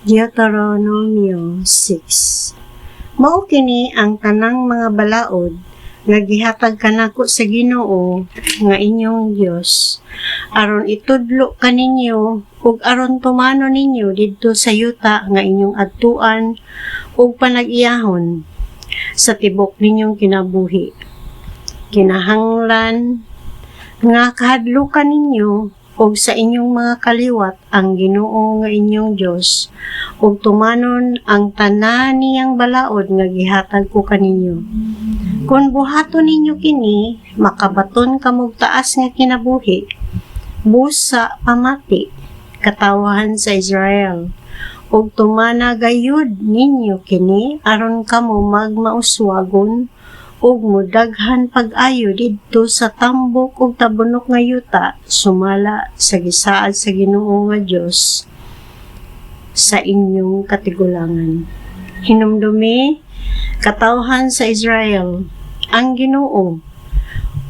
Deuteronomio 6. Mao kini ang tanang mga balaod nga gihatag kanako sa Ginoo nga inyong Dios, aron itudlo kaninyo ug aron tumano ninyo didto sa yuta nga inyong adtuan ug panag-iyahon sa tibok ninyong kinabuhi. Kinahanglan nga kahadlukan ninyo ug sa inyong mga kaliwat ang Ginoo nga inyong Dios ug tumanon ang tanan niyang balaod nga gihatag ko kaninyo. Kung buhaton ninyo kini, makabaton kamog taas nga kinabuhi, busa pamati, katawahan sa Israel, ug tumana gayud ninyo kini aron kamo magmauswagon ug mudaghan pag-ayo didto sa tambok ug tabunok nga yuta sumala sa gisaad sa Ginoo nga Dios sa inyong katigulangan. Hinumdumi, katawhan sa Israel, ang Ginoo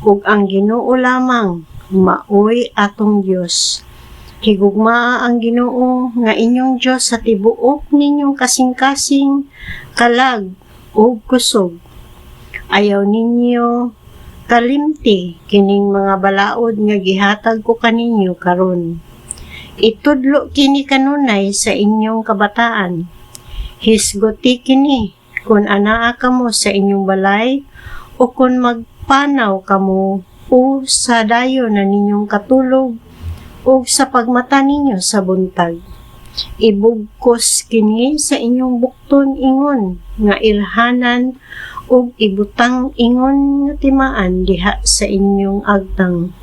ug ang Ginoo lamang maoy atong Dios. Higugmaa ang Ginoo nga inyong Dios sa tibuok ninyong kasing-kasing, kalag ug kusog. Ayaw ninyo kalimti kining mga balaod nga gihatag ko kaninyo karon. Itudlo kini kanunay sa inyong kabataan. Hisgoti kini kun anaa kamo sa inyong balay o kun magpanaw kamo o sa dayo na ninyong katulog o sa pagmata ninyo sa buntag. Ibugkos kini sa inyong bukton ingon nga ilhanan ug ibutang ingon nga timaan diha sa inyong agtang.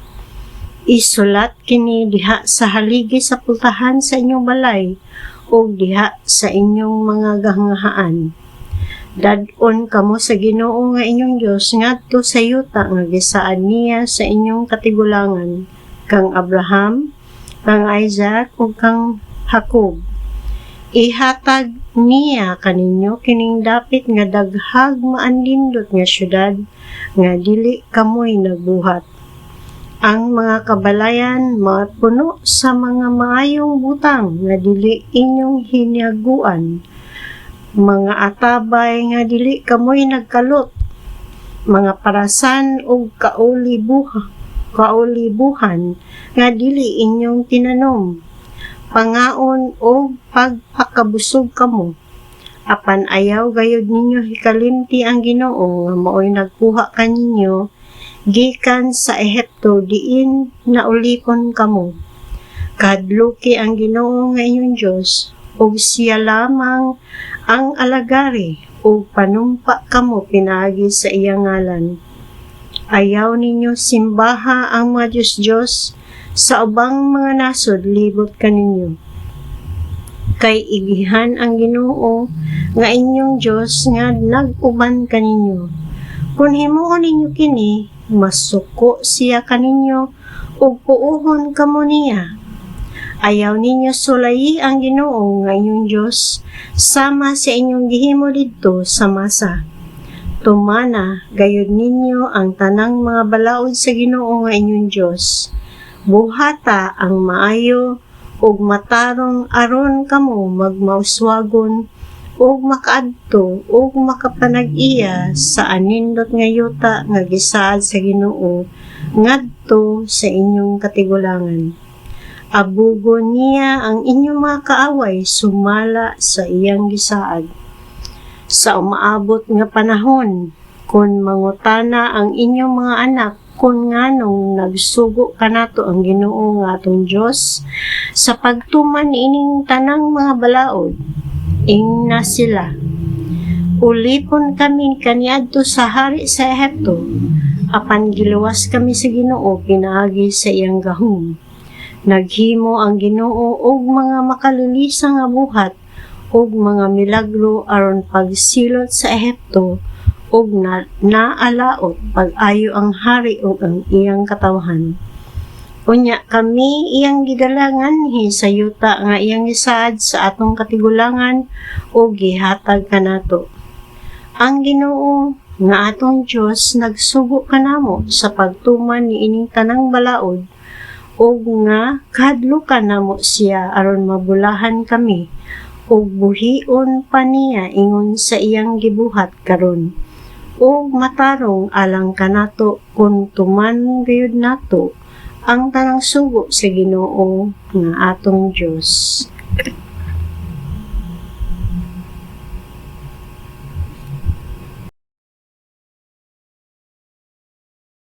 Isulat kini diha sa haligi sa pultahan sa inyong balay ug diha sa inyong mga gahangahaan. Dad-on kamo sa Ginoo nga inyong Dios ngadto sa yuta nga gisaad niya sa inyong katigulangan, kang Abraham, kang Isaac ug kang Jacob. Ihatag niya kaninyo kining dapit nga daghag maanlindot nga syudad nga dili kamoy nagbuhat. Ang mga kabalayan mapuno sa mga maayong butang nga dili inyong hiniaguan. Mga atabay nga dili kamoy nagkalot. Mga parasan ug kaulibuhan nga dili inyong tinanom. Pangaon o pagpakabusog kamo. Apan ayaw gayud ninyo hikalimti ang Ginoo nga maoy nagkuha kaninyo gikan sa Ehipto diin naulipon kamo. Kadluki ang Ginoo nga inyong Dios ug siya lamang ang alagari ug panumpa kamo pinaagi sa iyang ngalan. Ayaw ninyo simbaha ang mga Diyos sa ubang mga nasod libot kaninyo. Kay igihan ang Ginoo nga inyong Dios nga nag-uban kaninyo. Kung himuon ninyo kini, masuko siya kaninyo ug puuhon kamo niya. Ayaw ninyo sulayi ang Ginoo nga inyong Dios sama sa inyong gihimo didto sa masa. Tumana gayud ninyo ang tanang mga balaod sa Ginoo nga inyong Dios. Buhata ang maayo ug matarong aron kamo magmauswagon ug makaadto ug makapanag-iya sa anindot nga yuta nga gisaad sa Ginoo ngadto sa inyong katigulangan. Abugon niya ang inyong mga kaaway sumala sa iyang gisaad. Sa umaabot nga panahon, kung mangutana ang inyong mga anak kung nganong nagsugo kanato ang Ginoo nga atong Dios sa pagtuman ining tanang mga balaod, ingna sila. Ulipon kami kaniadto sa hari sa Ehipto, apan giluwas kami sa Ginoo pinaagi sa iyang gahom. Naghimo ang Ginoo og mga makalilisang nga buhat og mga milagro aron pagsilot sa Ehipto ug naalaot pag-ayo ang hari ug ang iyang katawhan. Unya kami iyang gidalangan sa yuta nga iyang gisaad sa atong katigulangan ug gihatag kanato. Ang Ginoo nga atong Dios nagsugo kanamo sa pagtuman ni ining tanang balaod ug nga kahadlukan namo siya aron mabulahan kami ug buhion pa niya ingon sa iyang gibuhat karon, ug matarong alang kanato kung tuman gayud nato ang tanang sugo sa Ginoo nga atong Dios.